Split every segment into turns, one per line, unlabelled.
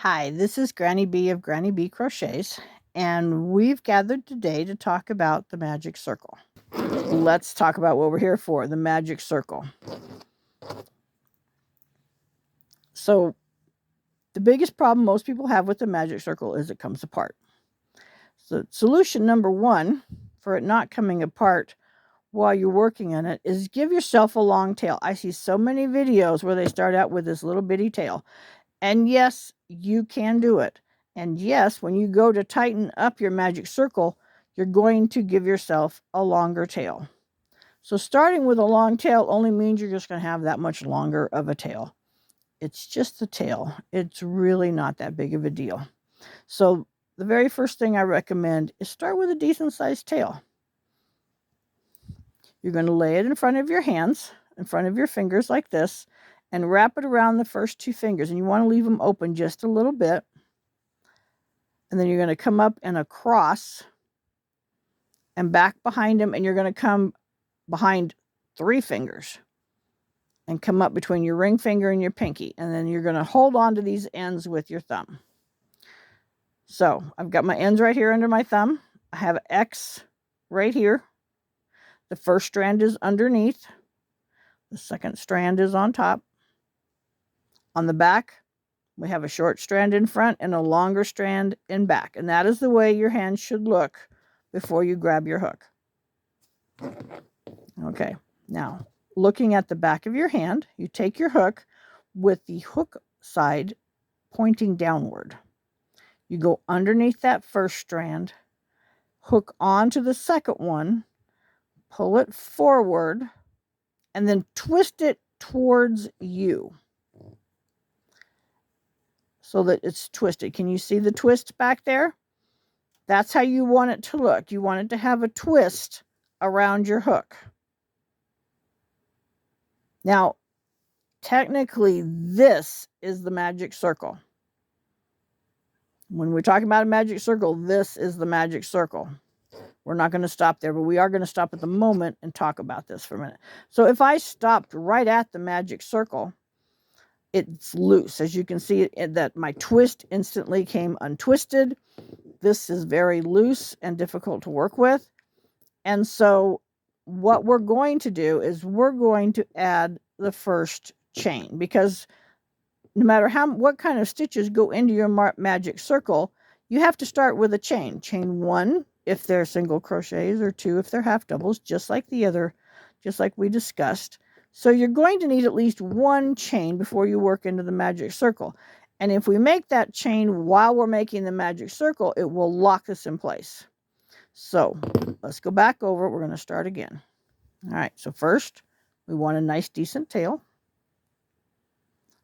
Hi, this is Granny B of Granny B Crochets, and we've gathered today to talk about the magic circle. Let's talk about what we're here for, the magic circle. So, the biggest problem most people have with the magic circle is it comes apart. So, solution number one for it not coming apart while you're working on it is give yourself a long tail. I see so many videos where they start out with this little bitty tail. And yes, you can do it. And yes, when you go to tighten up your magic circle, you're going to give yourself a longer tail. So starting with a long tail only means you're just going to have that much longer of a tail. It's just the tail. It's really not that big of a deal. So the very first thing I recommend is start with a decent sized tail. You're going to lay it in front of your hands, in front of your fingers like this, and wrap it around the first two fingers. And you want to leave them open just a little bit. And then you're going to come up and across and back behind them. And you're going to come behind three fingers and come up between your ring finger and your pinky. And then you're going to hold on to these ends with your thumb. So I've got my ends right here under my thumb. I have an X right here. The first strand is underneath. The second strand is on top. On the back, we have a short strand in front and a longer strand in back. And that is the way your hand should look before you grab your hook. Okay, now looking at the back of your hand, you take your hook with the hook side pointing downward. You go underneath that first strand, hook onto the second one, pull it forward, and then twist it towards you so that it's twisted. Can you see the twist back there? That's how you want it to look. You want it to have a twist around your hook. Now, technically, this is the magic circle. When we're talking about a magic circle, this is the magic circle. We're not going to stop there, but we are going to stop at the moment and talk about this for a minute. So if I stopped right at the magic circle, it's loose. As you can see, that my twist instantly came untwisted. This is very loose and difficult to work with. And so what we're going to do is we're going to add the first chain, because no matter what kind of stitches go into your magic circle, you have to start with a chain. Chain one if they're single crochets, or two if they're half doubles, just like we discussed. So you're going to need at least one chain before you work into the magic circle. And if we make that chain while we're making the magic circle, it will lock this in place. So let's go back over it. We're going to start again. All right, so first we want a nice decent tail.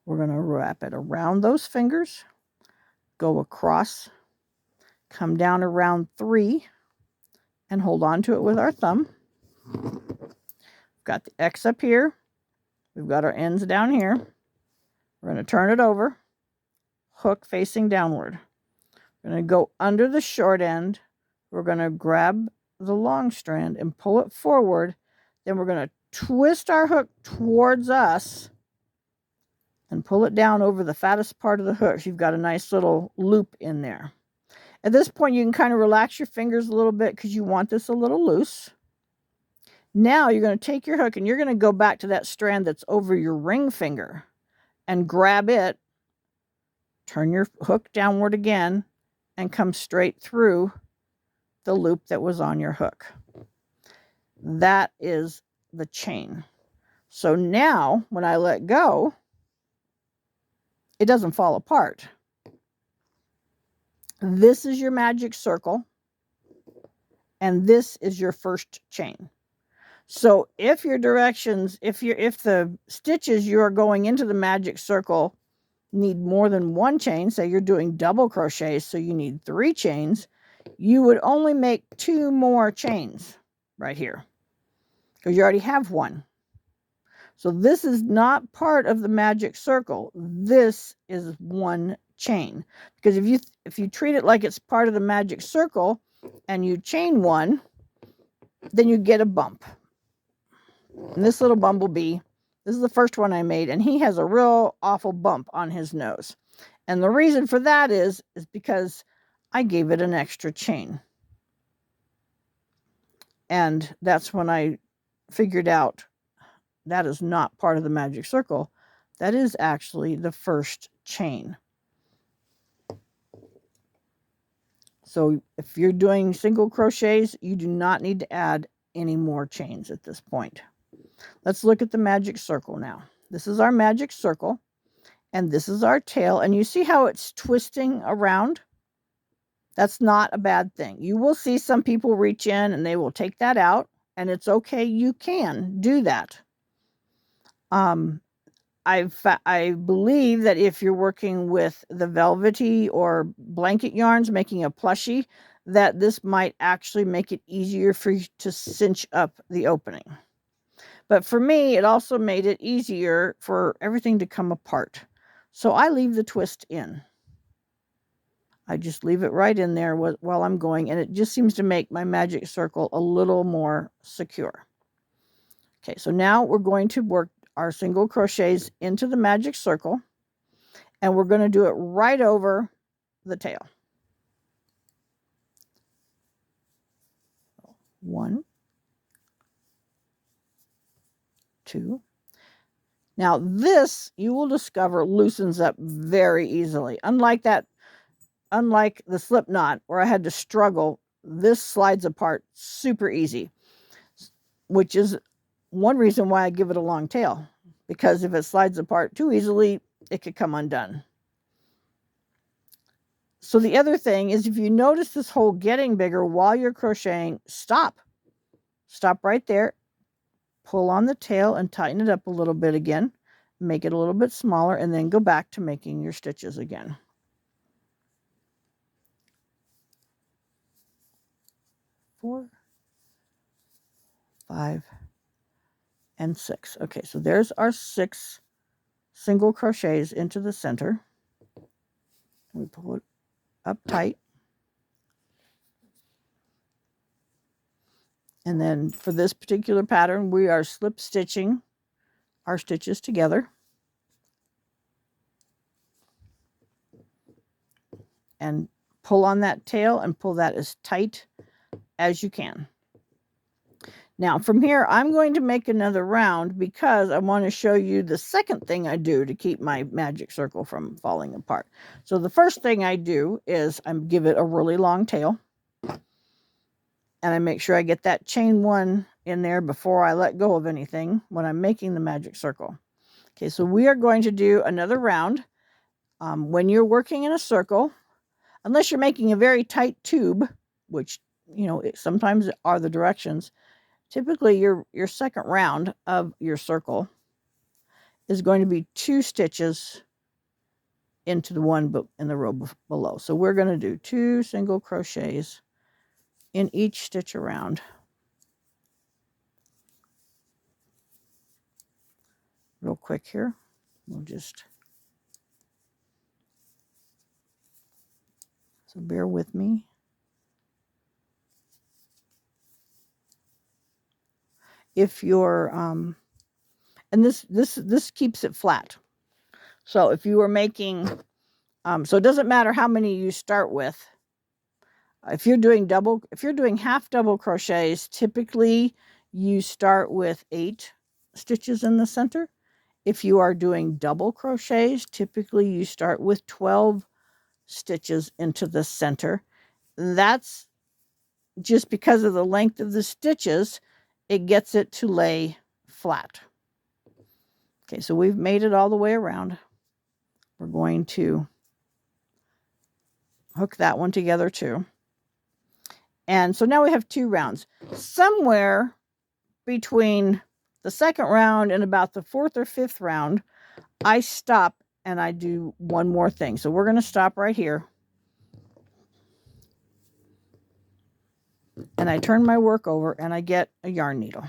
We're going to wrap it around those fingers, go across, come down around three, and hold on to it with our thumb. We've got the X up here. We've got our ends down here. We're going to turn it over, hook facing downward. We're going to go under the short end. We're going to grab the long strand and pull it forward. Then we're going to twist our hook towards us and pull it down over the fattest part of the hook. So you've got a nice little loop in there. At this point, you can kind of relax your fingers a little bit because you want this a little loose. Now you're going to take your hook and you're going to go back to that strand that's over your ring finger and grab it, turn your hook downward again, and come straight through the loop that was on your hook. That is the chain. So now when I let go, it doesn't fall apart. This is your magic circle, and this is your first chain. So if your directions, if the stitches you're going into the magic circle need more than one chain, say you're doing double crochets, so you need 3 chains, you would only make 2 more chains right here because you already have one. So this is not part of the magic circle. This is one chain, because if you treat it like it's part of the magic circle and you chain one, then you get a bump. And this little bumblebee, this is the first one I made, and he has a real awful bump on his nose. And the reason for that is because I gave it an extra chain. And that's when I figured out that is not part of the magic circle. That is actually the first chain. So if you're doing single crochets, you do not need to add any more chains at this point. Let's look at the magic circle now. This is our magic circle, and this is our tail. And you see how it's twisting around? That's not a bad thing. You will see some people reach in and they will take that out, and it's okay. You can do that. I believe that if you're working with the velvety or blanket yarns, making a plushie, that this might actually make it easier for you to cinch up the opening. But for me, it also made it easier for everything to come apart. So I leave the twist in. I just leave it right in there while I'm going, and it just seems to make my magic circle a little more secure. Okay, so now we're going to work our single crochets into the magic circle, and we're going to do it right over the tail. 1, 2. Now this, you will discover, loosens up very easily. Unlike the slip knot where I had to struggle, this slides apart super easy, which is one reason why I give it a long tail, because if it slides apart too easily, it could come undone. So the other thing is, if you notice this hole getting bigger while you're crocheting, stop right there, pull on the tail and tighten it up a little bit again, make it a little bit smaller, and then go back to making your stitches again. 4, 5, and 6. Okay, so there's our 6 single crochets into the center. We pull it up tight. And then for this particular pattern, we are slip stitching our stitches together. And pull on that tail and pull that as tight as you can. Now from here, I'm going to make another round because I want to show you the second thing I do to keep my magic circle from falling apart. So the first thing I do is I give it a really long tail. And I make sure I get that chain 1 in there before I let go of anything when I'm making the magic circle. Okay, so we are going to do another round. When you're working in a circle, unless you're making a very tight tube, which, you know, sometimes are the directions, typically your second round of your circle is going to be 2 stitches into the one in the row below. So we're going to do 2 single crochets in each stitch around. Real quick here, we'll just, so bear with me. If you're and this keeps it flat. So if you were making so it doesn't matter how many you start with. If you're doing half double crochets, typically you start with 8 stitches in the center. If you are doing double crochets, typically you start with 12 stitches into the center. That's just because of the length of the stitches, it gets it to lay flat. Okay, so we've made it all the way around. We're going to hook that one together too. And so now we have 2 rounds. Somewhere between the second round and about the 4th or 5th round, I stop and I do one more thing. So we're going to stop right here. And I turn my work over and I get a yarn needle.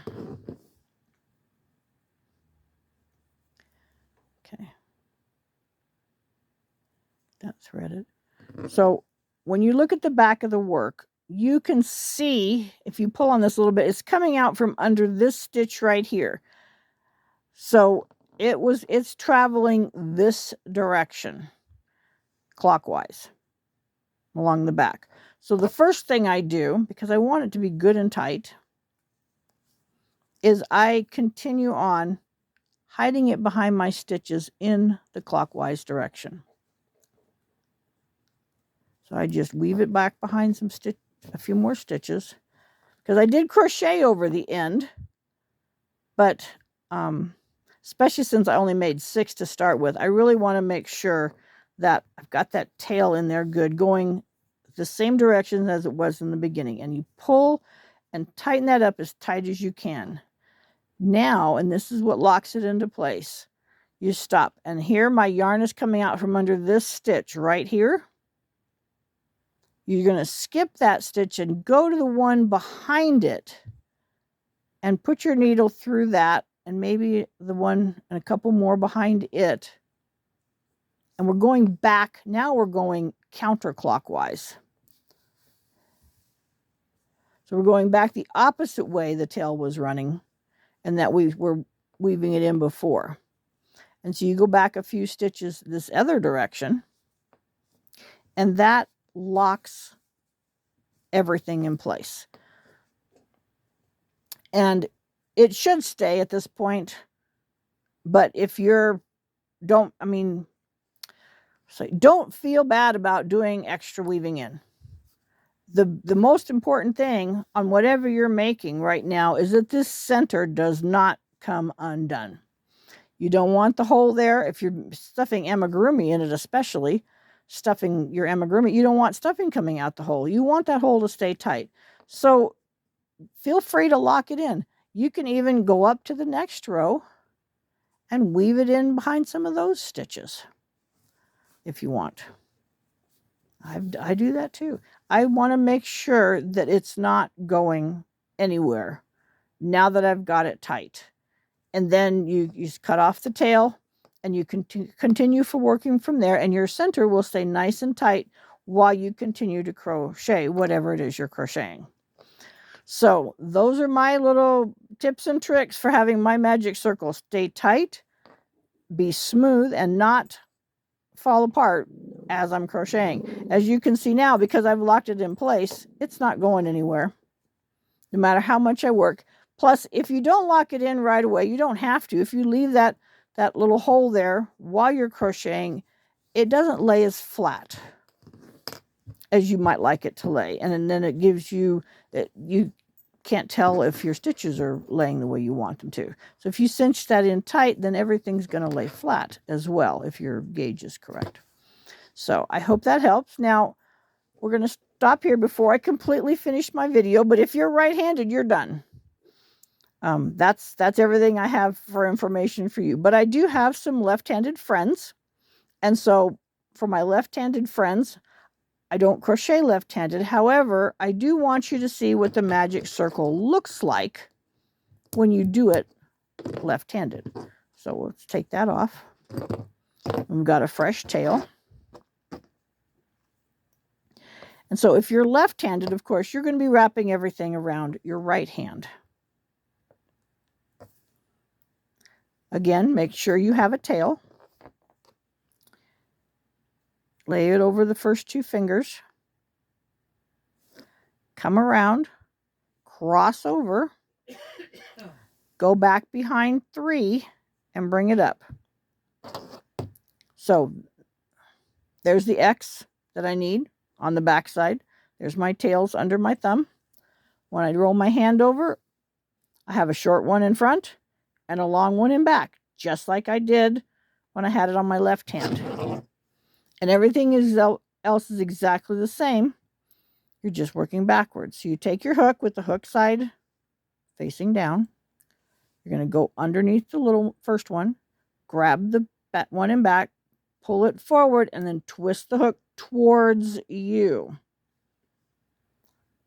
Okay. That's threaded. So when you look at the back of the work, you can see, if you pull on this a little bit, it's coming out from under this stitch right here. So it's traveling this direction. clockwise along the back. So the first thing I do, because I want it to be good and tight, is I continue on hiding it behind my stitches in the clockwise direction. So I just weave it back behind a few more stitches, because I did crochet over the end, but especially since I only made 6 to start with, I really want to make sure that I've got that tail in there good, going the same direction as it was in the beginning. And you pull and tighten that up as tight as you can. Now, and this is what locks it into place, you stop. And here my yarn is coming out from under this stitch right here. You're going to skip that stitch and go to the one behind it and put your needle through that, and maybe the one and a couple more behind it. And we're going back. Now we're going counterclockwise. So we're going back the opposite way the tail was running and that we were weaving it in before. And so you go back a few stitches this other direction, and that locks everything in place. And it should stay at this point, but if you're, don't feel bad about doing extra weaving in. The most important thing on whatever you're making right now is that this center does not come undone. You don't want the hole there. If you're stuffing amigurumi in it, especially stuffing your amigurumi, you don't want stuffing coming out the hole. You want that hole to stay tight. So feel free to lock it in. You can even go up to the next row and weave it in behind some of those stitches if you want. I do that too. I want to make sure that it's not going anywhere now that I've got it tight. And then you just cut off the tail and you continue for working from there, and your center will stay nice and tight while you continue to crochet whatever it is you're crocheting. So those are my little tips and tricks for having my magic circle stay tight, be smooth, and not fall apart as I'm crocheting. As you can see now, because I've locked it in place, it's not going anywhere, no matter how much I work. Plus, if you don't lock it in right away, you don't have to. If you leave that little hole there while you're crocheting, it doesn't lay as flat as you might like it to lay. And then it gives you, you can't tell if your stitches are laying the way you want them to. So if you cinch that in tight, then everything's going to lay flat as well if your gauge is correct. So I hope that helps. Now, we're going to stop here before I completely finish my video, but if you're right-handed, you're done. That's everything I have for information for you. But I do have some left-handed friends. And so for my left-handed friends, I don't crochet left-handed. However, I do want you to see what the magic circle looks like when you do it left-handed. So let's take that off. We've got a fresh tail. And so if you're left-handed, of course, you're going to be wrapping everything around your right hand. Again, make sure you have a tail. Lay it over the first 2 fingers. Come around, cross over, go back behind 3, and bring it up. So there's the X that I need on the back side. There's my tails under my thumb. When I roll my hand over, I have a short one in front and a long one in back, just like I did when I had it on my left hand. And everything else is exactly the same. You're just working backwards. So you take your hook with the hook side facing down. You're going to go underneath the little first one, grab the one in back, pull it forward, and then twist the hook towards you.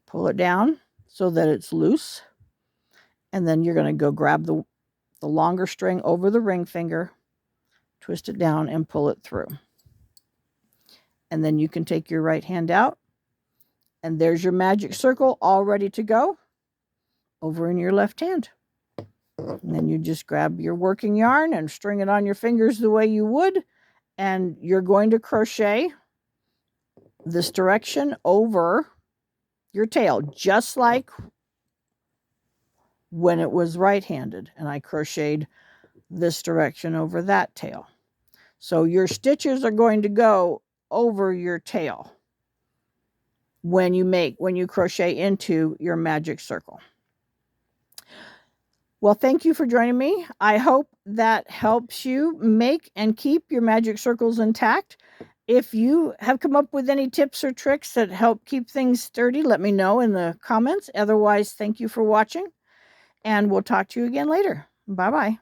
Pull it down so that it's loose. And then you're going to go grab the longer string over the ring finger, twist it down, and pull it through. And then you can take your right hand out, and there's your magic circle all ready to go over in your left hand. And then you just grab your working yarn and string it on your fingers the way you would, and you're going to crochet this direction over your tail, just like when it was right-handed, and I crocheted this direction over that tail. So your stitches are going to go over your tail when you crochet into your magic circle. Well, thank you for joining me. I hope that helps you make and keep your magic circles intact. If you have come up with any tips or tricks that help keep things sturdy, let me know in the comments. Otherwise, thank you for watching, and we'll talk to you again later. Bye-bye.